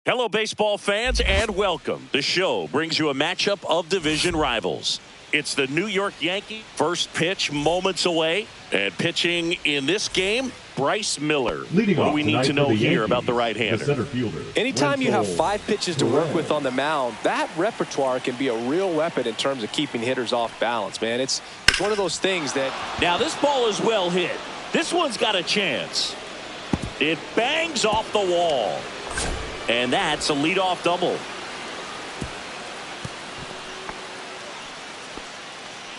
Hello, baseball fans, and welcome. The show brings you a matchup of division rivals. It's the New York Yankees. First pitch moments away, and pitching in this game, Bryce Miller. What do we need to know here about the right-hander? Center fielder. Anytime you have 5 pitches to work with on the mound, that repertoire can be a real weapon in terms of keeping hitters off balance, man. It's one of those things that... Now, this ball is well hit. This one's got a chance. It bangs off the wall. And that's a leadoff double.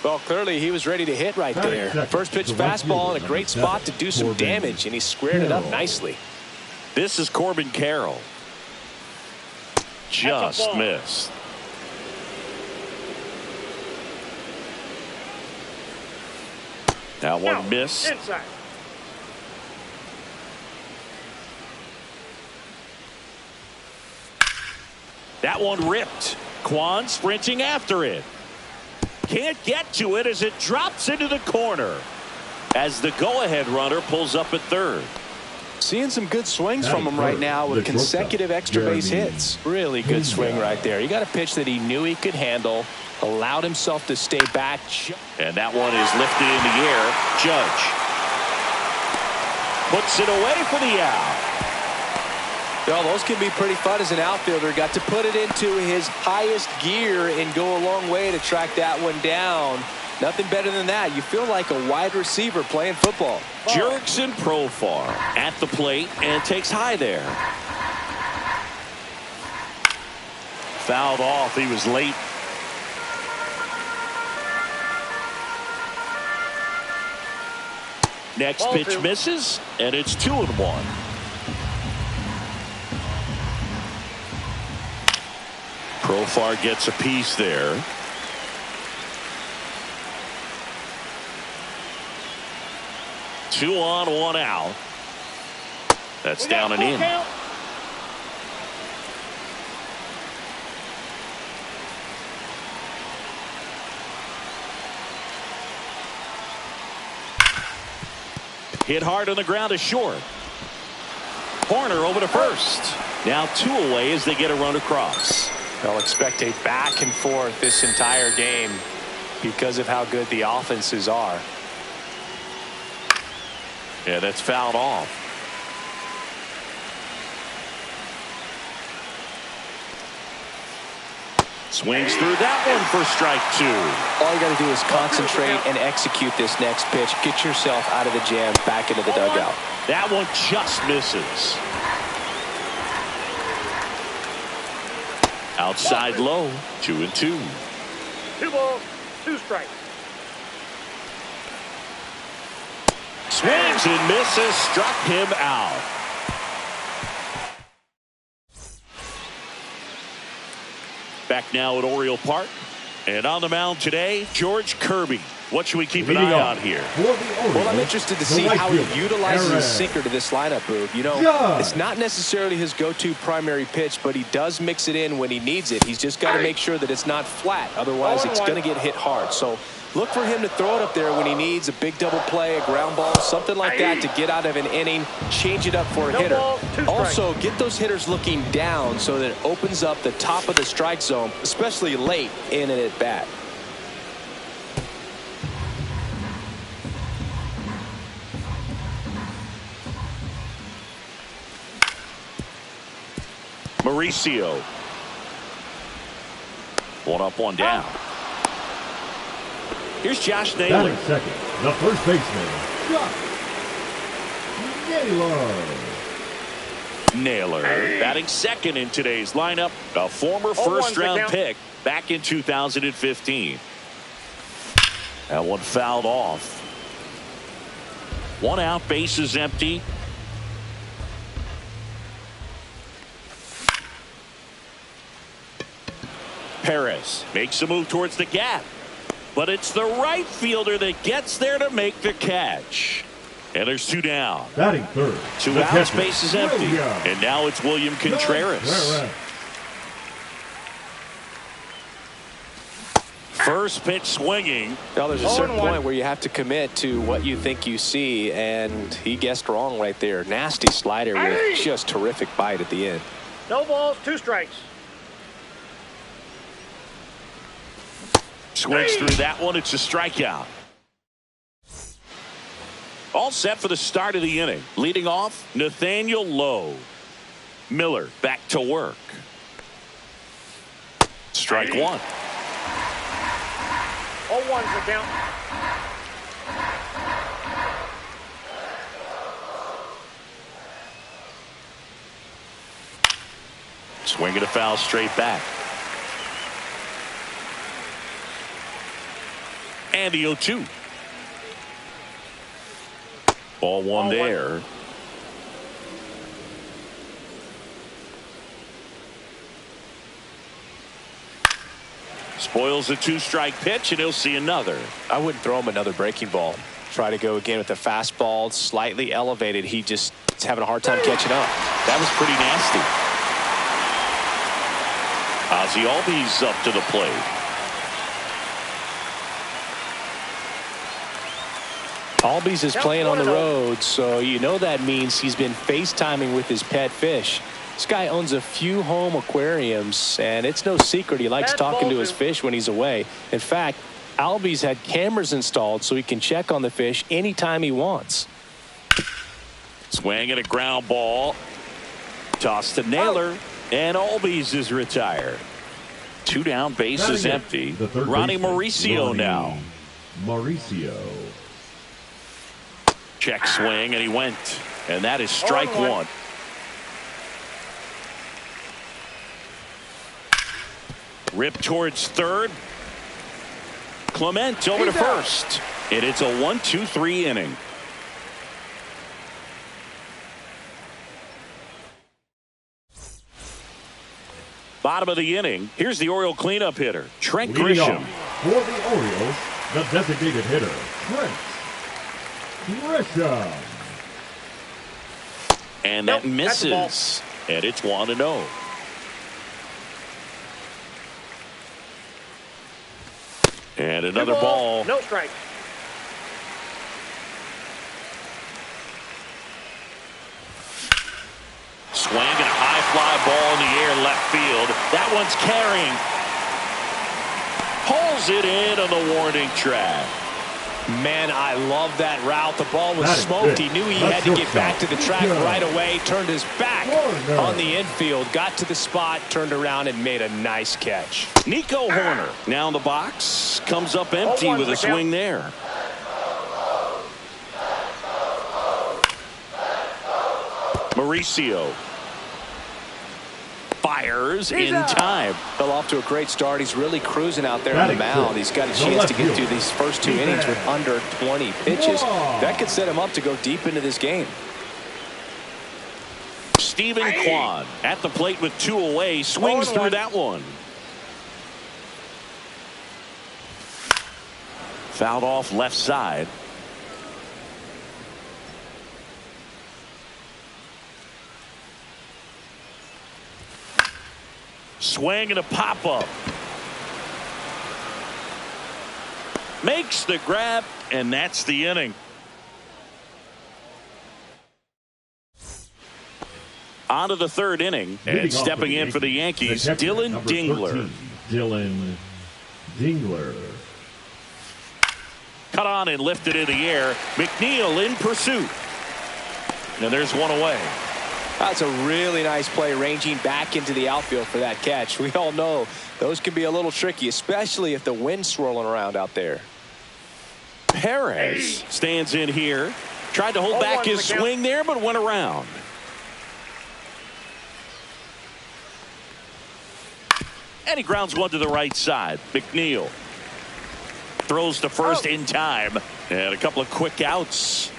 Well, clearly he was ready to hit right there. First pitch fastball in a great spot to do some damage, and he squared it up nicely. This is Corbin Carroll. Just missed. That one missed. Inside. That one ripped. Kwan sprinting after it. Can't get to it as it drops into the corner. As the go-ahead runner pulls up at third. Seeing some good swings from him right now with consecutive extra base hits. Really good swing right there. He got a pitch that he knew he could handle. Allowed himself to stay back. And that one is lifted in the air. Judge puts it away for the out. Well, those can be pretty fun as an outfielder. Got to put it into his highest gear and go a long way to track that one down. Nothing better than that. You feel like a wide receiver playing football. Jurickson Profar at the plate and takes high there. Fouled off. He was late. Next pitch misses, and it's 2-1. Profar gets a piece there. Two on, one out. That's down and in. Hit hard on the ground is short. Corner over to first. Now 2 away as they get a run across. They'll expect a back and forth this entire game because of how good the offenses are. Yeah, that's fouled off. Swings through that one for strike 2. All you got to do is concentrate and execute this next pitch. Get yourself out of the jam, back into the dugout. That one just misses. Outside low, 2-2. 2 balls, 2 strikes. Swings and misses, struck him out. Back now at Oriole Park. And on the mound today, George Kirby. What should we keep an eye on here? Well, I'm interested to see how he utilizes his sinker to this lineup, Boog. You know, it's not necessarily his go-to primary pitch, but he does mix it in when he needs it. He's just got to make sure that it's not flat. Otherwise, it's going to get hit hard. So look for him to throw it up there when he needs a big double play, a ground ball, something like that to get out of an inning, change it up for a hitter. Also, get those hitters looking down so that it opens up the top of the strike zone, especially late in an at-bat. Mauricio. One up, one down. Here's Josh Naylor. Batting second, the first baseman, Josh Naylor batting second in today's lineup. A former first-round pick back in 2015. That one fouled off. One out, bases empty. Perez makes a move towards the gap, but it's the right fielder that gets there to make the catch. And there's two down. Batting third. Two outs, bases empty. And now it's William Contreras. First pitch swinging. Now there's a certain point where you have to commit to what you think you see, and he guessed wrong right there. Nasty slider with just terrific bite at the end. No balls, 2 strikes. Swings through that one. It's a strikeout. All set for the start of the inning. Leading off, Nathaniel Lowe. Miller back to work. Strike one. 0-1's the count. Swinging a foul straight back. And the 0-2. Ball one there. Spoils a 2-strike pitch, and he'll see another. I wouldn't throw him another breaking ball. Try to go again with the fastball, slightly elevated. He just is having a hard time catching up. That was pretty nasty. Ozzie Albies up to the plate. Albies is playing on the road, so you know that means he's been FaceTiming with his pet fish. This guy owns a few home aquariums, and it's no secret he likes talking to his fish when he's away. In fact, Albies had cameras installed so he can check on the fish anytime he wants. Swing and a ground ball. Toss to Naylor, and Albies is retired. 2 down, bases empty. Ronnie Mauricio now. Mauricio. Check swing, and he went. And that is strike one. Rip towards third. Clement over to first. And it's a 1-2-3 inning. Bottom of the inning. Here's the Oriole cleanup hitter, Trent Grisham. For the Orioles, the designated hitter, Trent Grisham. And that misses. And it's 1-0. And another ball. No strike. Swing and a high fly ball in the air left field. That one's carrying. Pulls it in on the warning track. Man, I love that route. The ball was smoked. He knew he had to get back to the track right away. Turned his back on the infield. Got to the spot, turned around, and made a nice catch. Nico Horner now in the box. Comes up empty with a swing there. Mauricio. Fires in time. Fell off to a great start. He's really cruising out there on the mound. He's got a chance to get through these first 2 innings with under 20 pitches. That could set him up to go deep into this game. Stephen Kwan at the plate with 2 away. Swings through that one. Fouled off left side. Swing and a pop-up. Makes the grab, and that's the inning. On to the 3rd inning, and stepping in for the Yankees, Dylan Dingler. Dylan Dingler. Cut on and lifted in the air. McNeil in pursuit. And there's one away. That's a really nice play, ranging back into the outfield for that catch. We all know those can be a little tricky, especially if the wind's swirling around out there. Perez stands in here. Tried to hold back his swing there, but went around. And he grounds one to the right side. McNeil throws to first in time. And a couple of quick outs.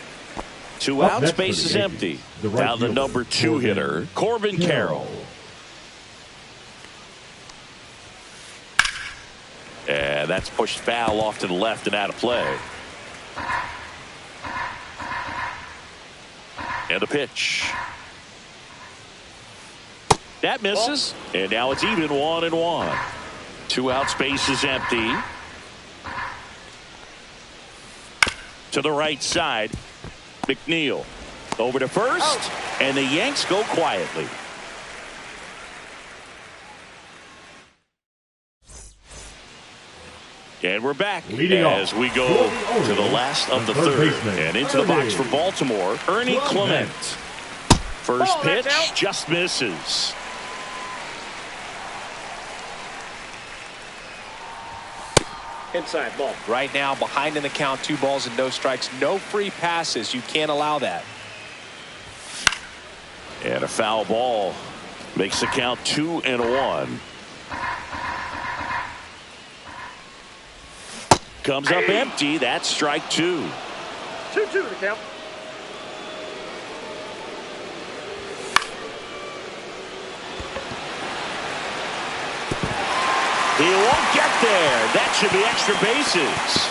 2 outs, base is empty. Now the number 2 hitter, Corbin Carroll. And that's pushed foul off to the left and out of play. And the pitch. That misses. And now it's even 1-1. 2 outs, base is empty. To the right side. McNeil over to first, and the Yanks go quietly. And we're back as we go to the last of the third. And into the box for Baltimore, Ernie Clement. First pitch just misses. Inside ball. Right now, behind in the count, 2 balls and no strikes. No free passes. You can't allow that. And a foul ball makes the count 2-1. Comes up empty. That's strike 2. 2-2 the count. He won't get there. That should be extra bases.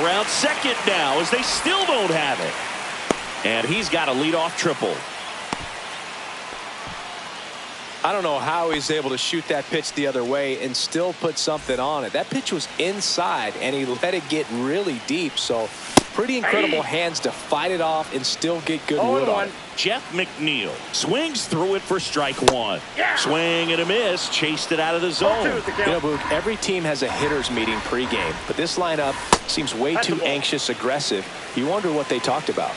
Around second now as they still don't have it. And he's got a leadoff triple. I don't know how he's able to shoot that pitch the other way and still put something on it. That pitch was inside, and he let it get really deep. So pretty incredible hands to fight it off and still get good wood on it. Jeff McNeil swings through it for strike 1. Swing and a miss. Chased it out of the zone. You know, Boog, every team has a hitters meeting pregame, but this lineup seems way too anxious, aggressive. You wonder what they talked about.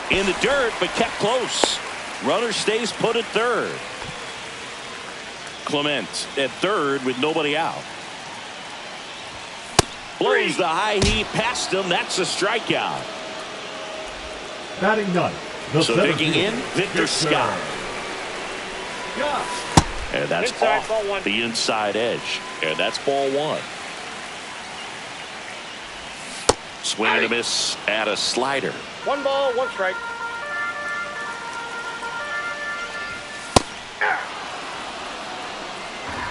In the dirt, but kept close. Runner stays put at third. Clement at third with nobody out. Blows the high heat past him. That's a strikeout. Batting ninth. So digging in, Victor Scott. And that's off the inside edge. And that's ball 1. Swing and a miss at a slider. 1 ball, 1 strike.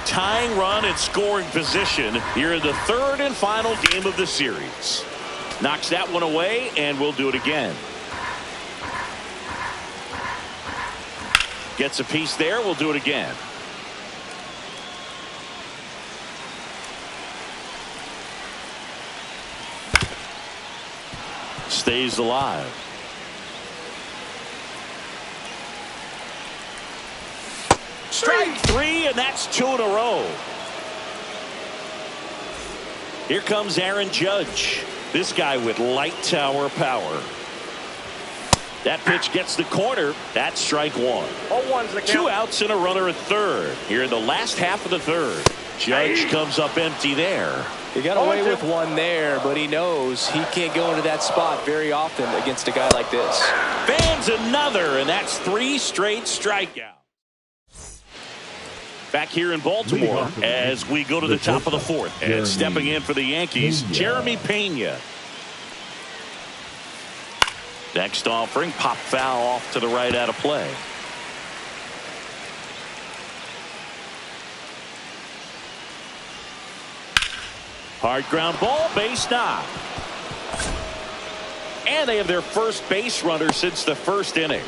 Tying run and scoring position here in the third and final game of the series. Knocks that one away, and we'll do it again. Gets a piece there. We'll do it again. Stays alive. Strike 3, and that's 2 in a row. Here comes Aaron Judge. This guy with light tower power. That pitch gets the corner. That's strike 1. 0-1's the count. 2 outs and a runner at third. Here in the last half of the third. Judge comes up empty there. He got away with one there, but he knows he can't go into that spot very often against a guy like this. Fans another, and that's 3 straight strikeouts. Back here in Baltimore as we go to the top of the fourth. And stepping in for the Yankees, Jeremy Pena. Next offering, pop foul off to the right out of play. Hard ground ball, base knock. And they have their first base runner since the first inning.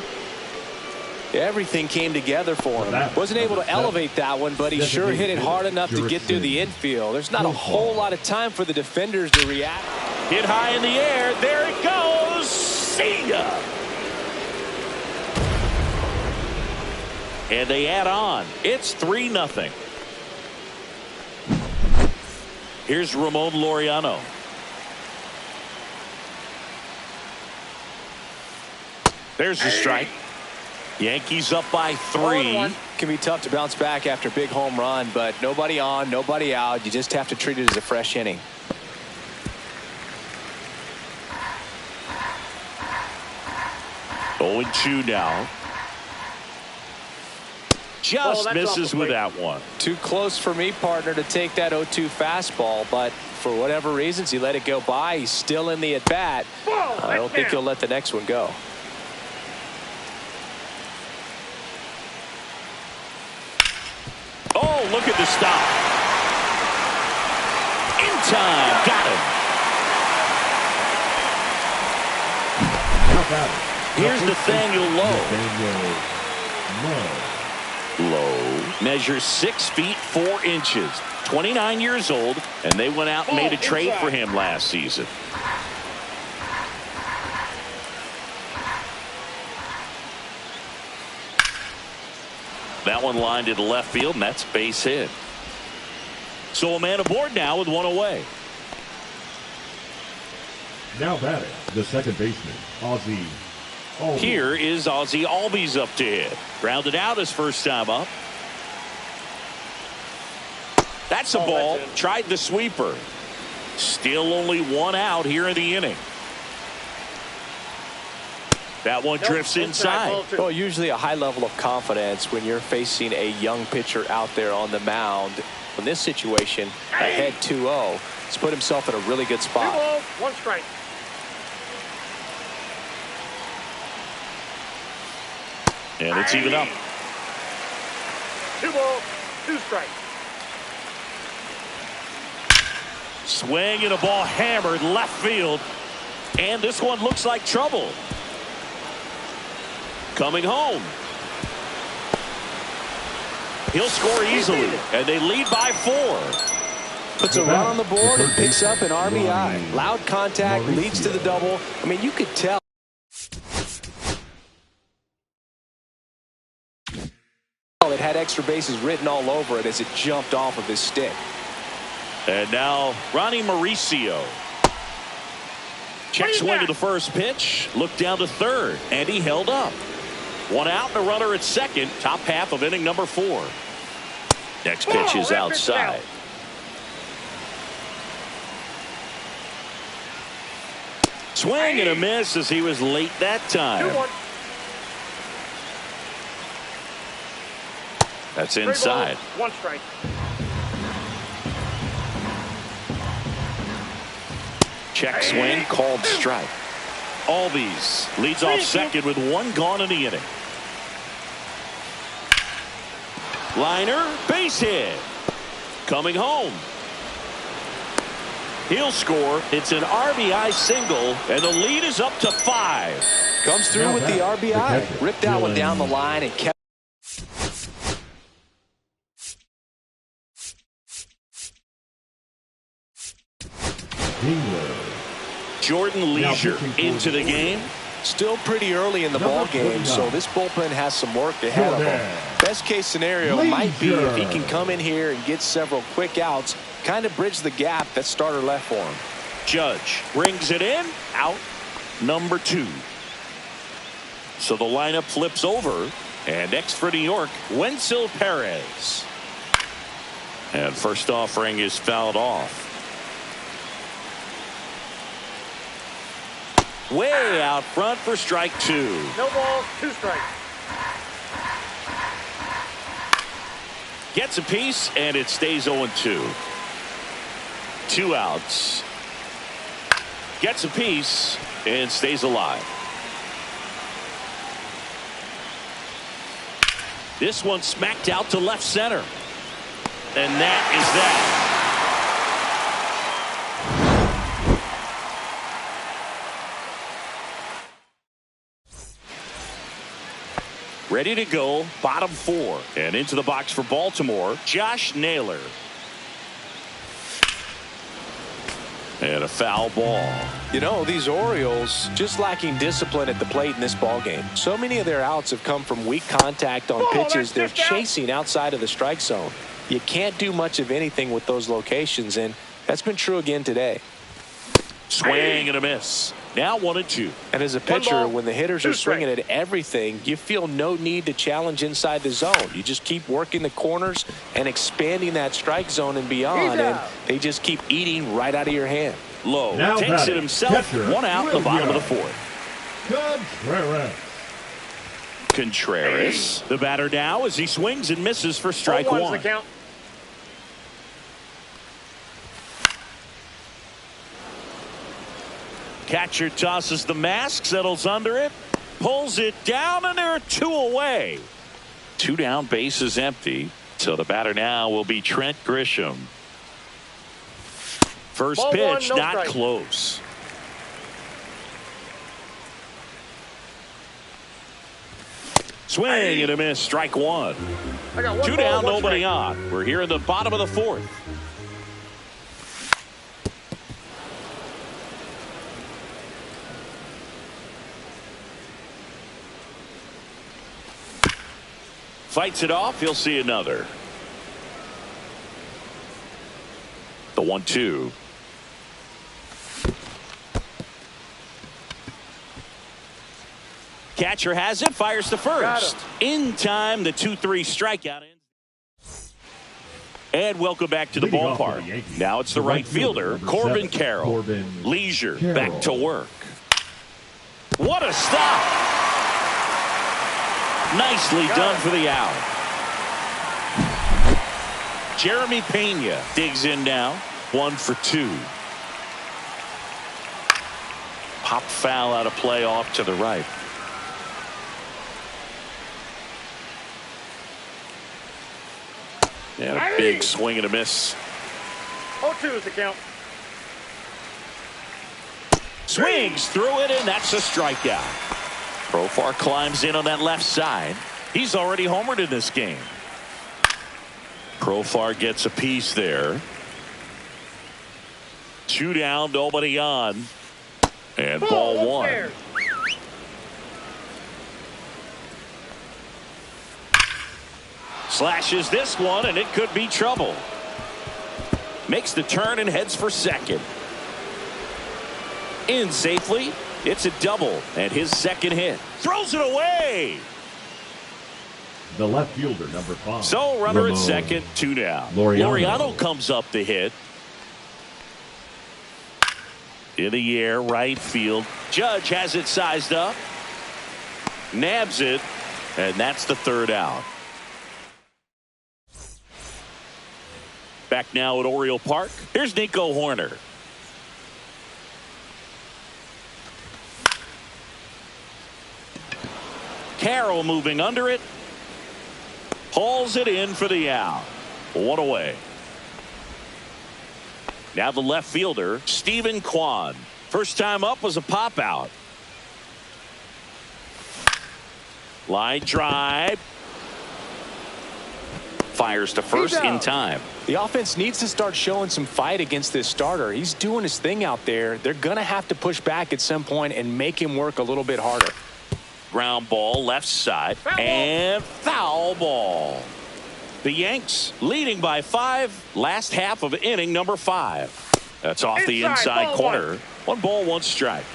Everything came together for him. Wasn't able to elevate that one, but he sure hit it hard enough to get through the infield. There's not a whole lot of time for the defenders to react. Hit high in the air. There it goes. See ya. And they add on. It's 3-0. Here's Ramon Laureano. There's the strike. Yankees up by 3. Can be tough to bounce back after a big home run, but nobody on, nobody out. You just have to treat it as a fresh inning. 0-2 now. Just misses with that one. Too close for me, partner, to take that 0-2 fastball, but for whatever reasons, he let it go by. He's still in the at-bat. I don't think he'll let the next one go. Oh, look at the stop. In time. Got him. Here's Nathaniel Lowe. Lowe measures 6 feet 4 inches. 29 years old, and they went out and made a trade for him last season. That one lined into left field, and that's base hit. So a man aboard now with one away. Now batting, the second baseman, Ozzie Albies. Here is Ozzie Albies up to hit. Grounded out his first time up. That's a ball. Tried the sweeper. Still only 1 out here in the inning. That one drifts inside. Well, usually a high level of confidence when you're facing a young pitcher out there on the mound. In this situation, ahead 2-0, he's put himself in a really good spot. 2-0, 1 strike. And it's even up. 2-0, 2 strikes. Swing and a ball hammered left field. And this one looks like trouble. Coming home. He'll score easily, and they lead by 4. Puts a run on the board and picks up an RBI. Loud contact leads to the double. I mean, you could tell. It had extra bases written all over it as it jumped off of his stick. And now Ronnie Mauricio. Check swing to the first pitch. Looked down to third, and he held up. 1 out and a runner at second. Top half of inning number 4. Next pitch is outside. Swing and a miss as he was late that time. 2-1. That's inside. 1 strike. Check swing called strike. Albies leads off second with 1 gone in the inning. Liner, base hit. Coming home. He'll score. It's an RBI single, and the lead is up to 5. Comes through with the RBI. Ripped that one down the line and kept. Jordan Leisure into the game. Still pretty early in the ball game, so this bullpen has some work ahead of them. Best case scenario might be if he can come in here and get several quick outs, kind of bridge the gap that starter left for him. Judge brings it in. Out number 2. So the lineup flips over, and next for New York, Wenzel Perez. And first offering is fouled off. Way out front for strike 2. No balls, 2 strikes. Gets a piece, and it stays 0-2. 2 outs. Gets a piece and stays alive. This one smacked out to left center. And that is that. Ready to go, bottom 4. And into the box for Baltimore, Josh Naylor. And a foul ball. You know, these Orioles just lacking discipline at the plate in this ball game. So many of their outs have come from weak contact on pitches they're chasing outside of the strike zone. You can't do much of anything with those locations, and that's been true again today. Swing and a miss. Now 1-2. And as a pitcher, when the hitters are swinging at everything, you feel no need to challenge inside the zone. You just keep working the corners and expanding that strike zone and beyond, and they just keep eating right out of your hand. Lowe now takes it himself. Catcher, 1 out in the bottom of the 4th. Contreras, the batter now as he swings and misses for strike 1. The count. Catcher tosses the mask, settles under it, pulls it down, and there are 2 away. 2 down, base is empty. So the batter now will be Trent Grisham. First Ball pitch, 1, no not strike. close. Swing and a miss, strike 1. I got 1 2 ball, down, 1 nobody strike. on. We're here in the bottom of the 4th. Fights it off. He'll see another. The 1-2. Catcher has it. Fires to first. In time, the 2-3 strikeout. And welcome back to the ballpark. Now it's the right fielder, Corbin Carroll. Leisure back to work. What a stop! Nicely done for the out. Jeremy Pena digs in now. 1 for 2. Pop foul out of play off to the right. And a big swing and a miss. 0-2 is the count. Swings through it, and that's a strikeout. Profar climbs in on that left side. He's already homered in this game. Profar gets a piece there. 2 down, nobody on. And ball 1. Upstairs. Slashes this one, and it could be trouble. Makes the turn and heads for second. In safely. It's a double, and his second hit. Throws it away. The left fielder, number 5. So runner at second, 2 down. Laureano comes up to hit. In the air, right field. Judge has it sized up. Nabs it, and that's the 3rd out. Back now at Oriole Park. Here's Nico Horner. Carroll moving under it. Hauls it in for the out. 1 away. Now the left fielder, Stephen Kwan. First time up was a pop out. Line drive. Fires to first in time. The offense needs to start showing some fight against this starter. He's doing his thing out there. They're going to have to push back at some point and make him work a little bit harder. Ground ball left side and foul ball. The Yanks leading by 5. Last half of inning number 5. That's off the inside corner. 1 ball, 1 strike.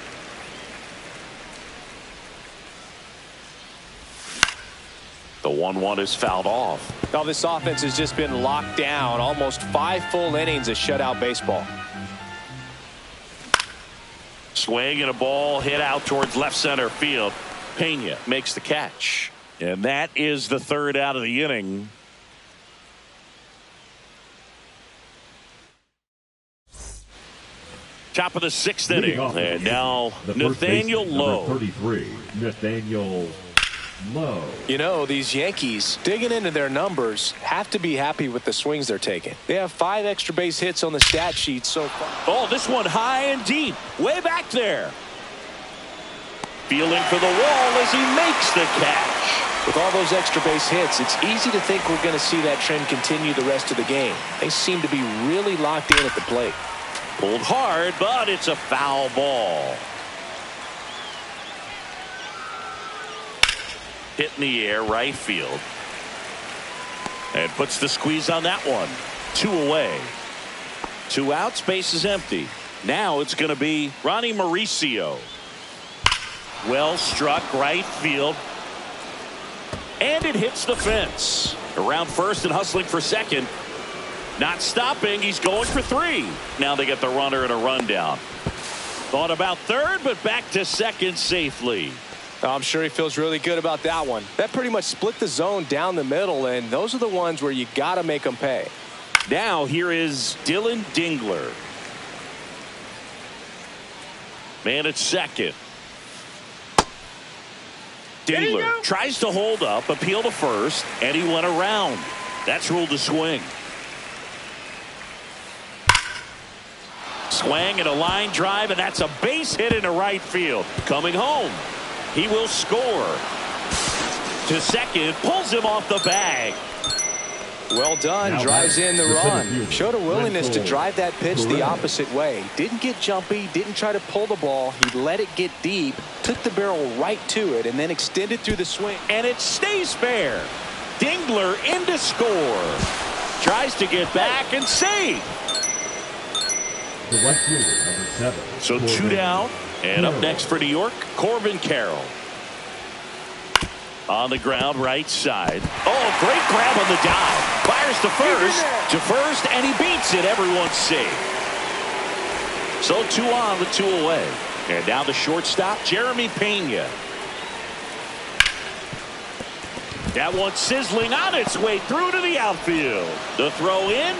The 1-1 is fouled off. Now this offense has just been locked down. Almost 5 full innings of shutout baseball. Swing and a ball hit out towards left center field. Pena makes the catch. And that is the 3rd out of the inning. Top of the 6th inning. And now Nathaniel Lowe. 33, Nathaniel Lowe. You know, these Yankees digging into their numbers have to be happy with the swings they're taking. They have 5 extra base hits on the stat sheet so far. Oh, this one high and deep. Way back there. Feeling for the wall as he makes the catch. With all those extra base hits, it's easy to think we're going to see that trend continue the rest of the game. They seem to be really locked in at the plate. Pulled hard, but it's a foul ball. Hit in the air, right field. And puts the squeeze on that one. 2 away. 2 outs, base is empty. Now it's going to be Ronnie Mauricio. Well struck right field. And it hits the fence. Around first and hustling for second. Not stopping. He's going for 3. Now they get the runner and a rundown. Thought about third, but back to second safely. I'm sure he feels really good about that one. That pretty much split the zone down the middle, and those are the ones where you got to make them pay. Now here is Dylan Dingler. Man at second. Dingler tries to hold up, appeal to first, and he went around. That's ruled a swing. Swing and a line drive, and that's a base hit into right field. Coming home. He will score. To second, pulls him off the bag. Well done. Now drives in the run. Showed a willingness to drive that pitch the opposite way. Didn't get jumpy. Didn't try to pull the ball. He let it get deep. Took the barrel right to it and then extended through the swing. And it stays fair. Dingler in to score. Tries to get back and save. The right fielder, number 7. So 2 down. And up next for New York, Corbin Carroll. On the ground, right side. Oh, great grab on the dive. Fires to first, and he beats it. Everyone's safe. So 2 on with 2 away. And now the shortstop, Jeremy Pena. That one sizzling on its way through to the outfield. The throw in.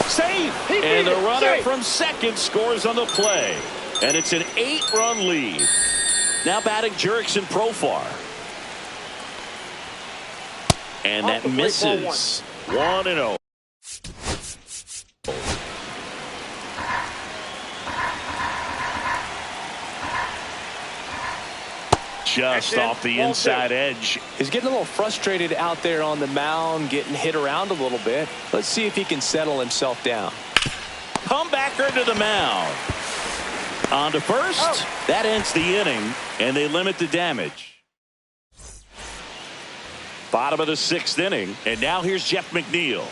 Save. And the runner from second scores on the play. And it's an 8-run lead. Now batting Jurickson Profar. And that misses. 1-0. Just off the inside edge. He's getting a little frustrated out there on the mound, getting hit around a little bit. Let's see if he can settle himself down. Comebacker to the mound. On to first. That ends the inning, and they limit the damage. Bottom of the 6th inning, and now here's Jeff McNeil.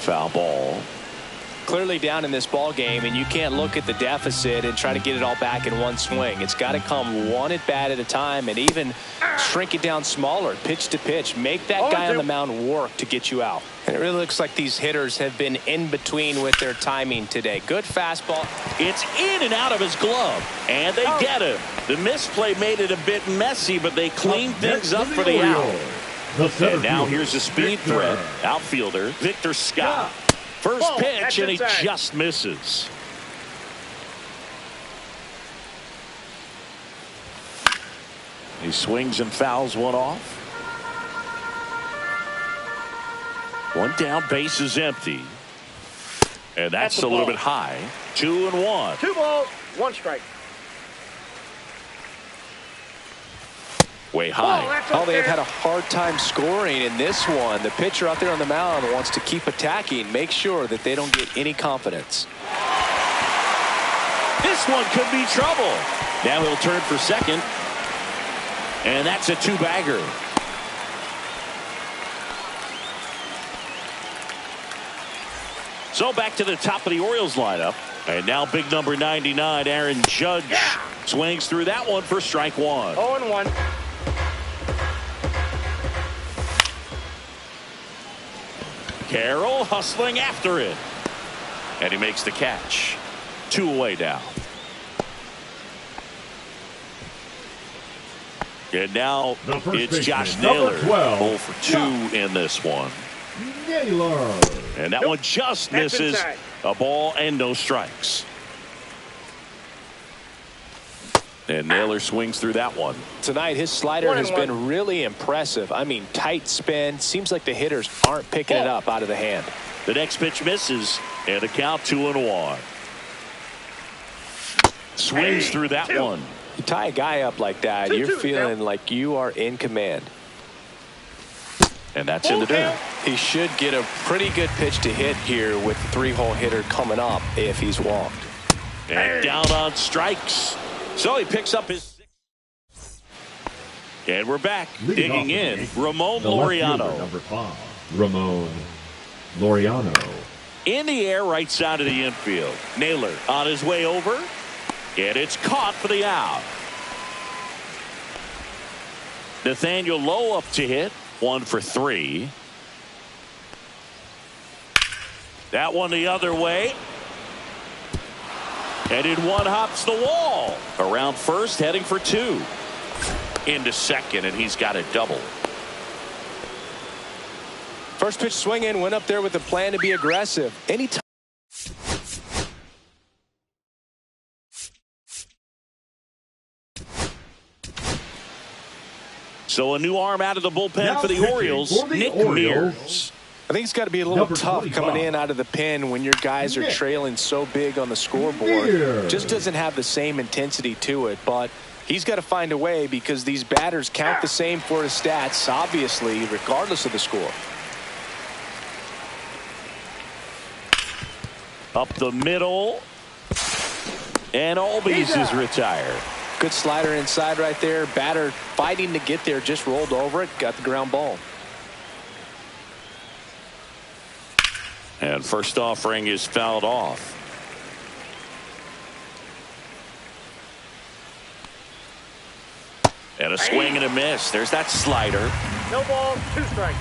Foul ball. Clearly down in this ball game, and you can't look at the deficit and try to get it all back in one swing. It's got to come one at bat at a time, and even shrink it down smaller, pitch to pitch. Make that guy on the mound work to get you out. And it really looks like these hitters have been in between with their timing today. Good fastball. It's in and out of his glove, and they get him. The misplay made it a bit messy, but they cleaned things up for the out. And now here's a speed threat. Outfielder Victor Scott. First pitch, and he just misses. He swings and fouls one off. 1 down, base is empty. And that's a little bit high. 2-1. 2 balls, 1 strike. Way high. Oh, they've had a hard time scoring in this one. The pitcher out there on the mound wants to keep attacking, make sure that they don't get any confidence. This one could be trouble. Now he'll turn for second. And that's a 2-bagger. So back to the top of the Orioles lineup. And now big number 99, Aaron Judge, swings through that one for strike 1. 0-1. Carroll hustling after it. And he makes the catch. 2 away now. And now it's Josh Naylor. 0 for 2 in this one. Naylor. And that one just misses. A ball and no strikes. And Naylor swings through that one. Tonight, his slider has been really impressive. I mean, tight spin. Seems like the hitters aren't picking it up out of the hand. The next pitch misses, and the count 2-1. Swings through that one. You tie a guy up like that, you're feeling like you are in command. And that's in the dirt. He should get a pretty good pitch to hit here with the 3-hole hitter coming up if he's walked. And down on strikes. So he picks up his 6th. And we're back. Digging in, Ramon Laureano. Number 5, Ramon Laureano. In the air, right side of the infield. Naylor on his way over. And it's caught for the out. Nathaniel Lowe up to hit. 1 for 3. That one the other way. And in one hops the wall. Around first, heading for 2. Into second, and he's got a double. First pitch swing in, went up there with a plan to be aggressive. Anytime. So a new arm out of the bullpen Now for the Orioles, Nick Mears. I think it's got to be a little Number tough 25. coming in out of the pen when your guys are trailing so big on the scoreboard. Mears. Just doesn't have the same intensity to it, but he's got to find a way because these batters count the same for his stats, obviously, regardless of the score. Up the middle. And Albies is retired. Good slider inside right there. Batter fighting to get there, just rolled over it, got the ground ball. And first offering is fouled off. And a swing and a miss. There's that slider. No ball, 2 strikes.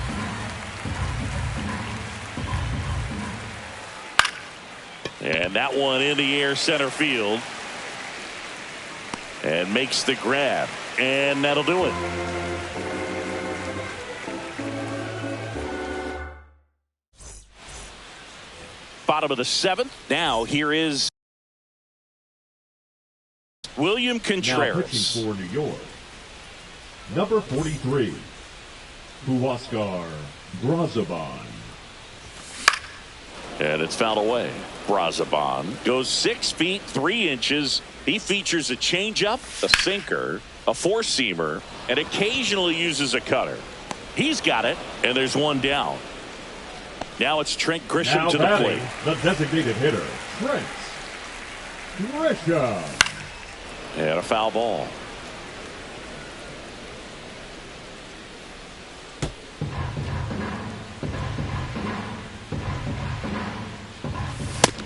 And that one in the air center field. And makes the grab. And that'll do it. Bottom of the 7th. Now here is William Now Contreras. pitching for New York. Number 43. Huascar Brazaban. And it's fouled away. Brazaban goes 6 feet 3 inches. He features a changeup, a sinker, a 4-seamer, and occasionally uses a cutter. He's got it, and there's one down. Now it's Trent Grisham Now to the batting, plate. the designated hitter, Trent Grisham. And a foul ball.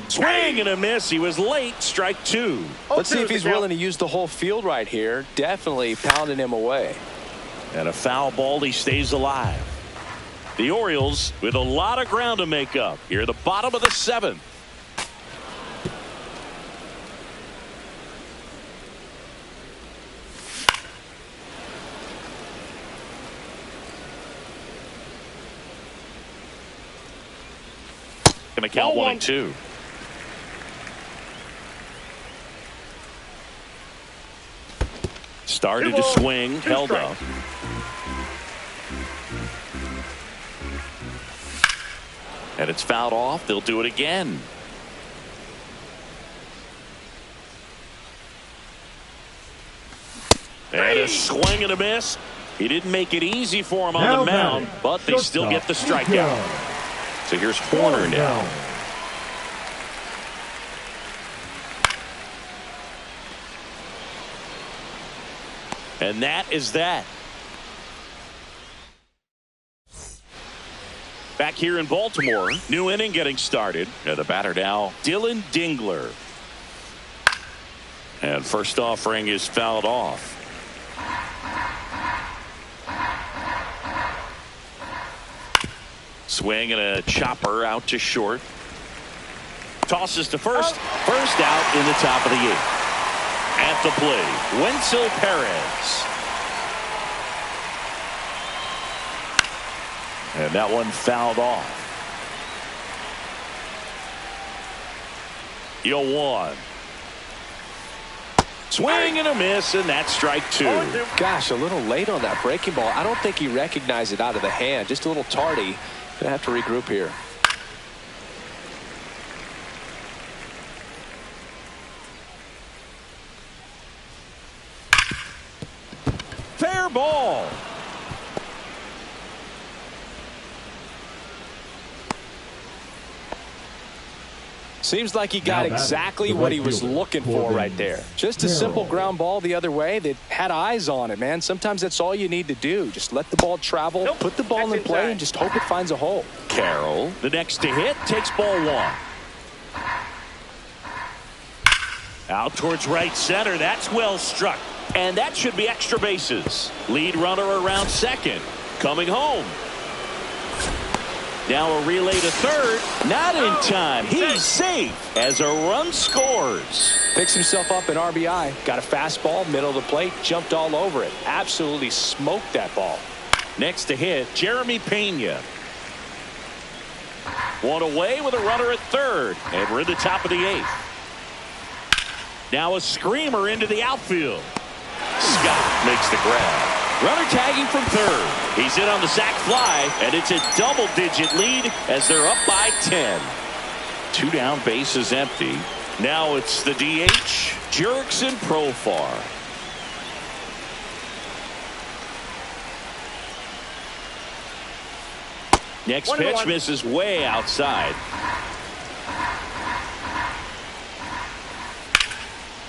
Swing and a miss. He was late. Strike 2. Let's see if he's willing to use the whole field right here. Definitely pounding him away. And a foul ball. He stays alive. The Orioles with a lot of ground to make up here at the bottom of the 7th. Going to count 1 and 2. Started to swing, held up. And it's fouled off. They'll do it again. And a swing and a miss. He didn't make it easy for him on the mound, but they still get the strikeout. So here's Horner now. And that is that. Back here in Baltimore, new inning getting started. And the batter now, Dylan Dingler. And first offering is fouled off. Swing and a chopper out to short. Tosses to first. First out in the top of the 8th. At the plate, Wenzel Perez. And that one fouled off. 0-1. Swing and a miss, and that's strike 2. Gosh, a little late on that breaking ball. I don't think he recognized it out of the hand. Just a little tardy. Gonna have to regroup here. Fair ball. Seems like he got exactly what he was looking for right there. Just a simple ground ball the other way that had eyes on it, man. Sometimes that's all you need to do. Just let the ball travel, put the ball in play, and just hope it finds a hole. Carroll, the next to hit, takes ball one. Out towards right center. That's well struck. And that should be extra bases. Lead runner around second. Coming home. Now a relay to third. Not in time. He's safe as a run scores. Picks himself up an RBI. Got a fastball, middle of the plate, jumped all over it. Absolutely smoked that ball. Next to hit, Jeremy Pena. One away with a runner at third. And we're in the top of the eighth. Now a screamer into the outfield. Scott makes the grab. Runner tagging from third. He's in on the sac fly, and it's a double-digit lead as they're up by 10. 2 down, bases empty. Now it's the DH, Jurickson Profar. Next pitch misses way outside.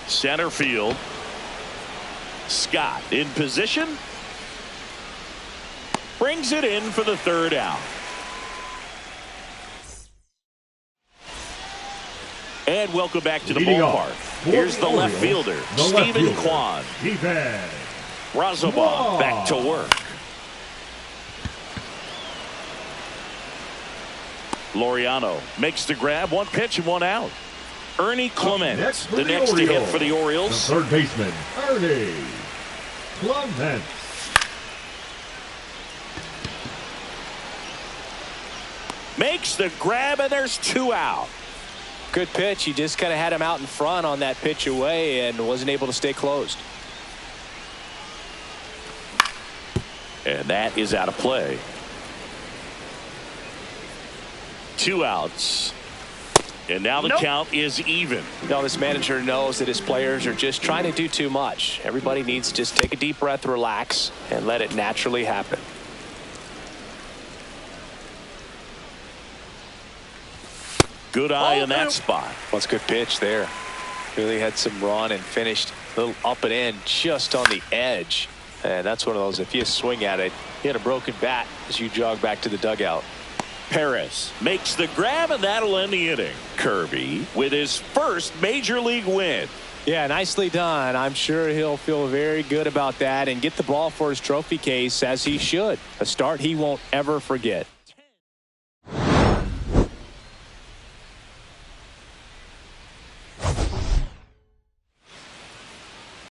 Center field. Scott in position. Brings it in for the third out. And welcome back to the ballpark. Here's the left fielder, Stephen Kwan. Razabon back to work. Laureano makes the grab. 1 pitch and 1 out. Ernie Clement, the next to hit for the Orioles. The third baseman, Ernie Clement. Makes the grab, and there's 2 out. Good pitch. He just kind of had him out in front on that pitch away and wasn't able to stay closed. And that is out of play. 2 outs. And now the count is even. Now this manager knows that his players are just trying to do too much. Everybody needs to just take a deep breath, relax, and let it naturally happen. Good eye in that spot. Well, it's a good pitch there. Really had some run and finished a little up and in just on the edge. And that's one of those, if you swing at it, you had a broken bat as you jog back to the dugout. Perez makes the grab, and that'll end the inning. Kirby with his first major league win. Yeah, nicely done. I'm sure he'll feel very good about that and get the ball for his trophy case, as he should. A start he won't ever forget.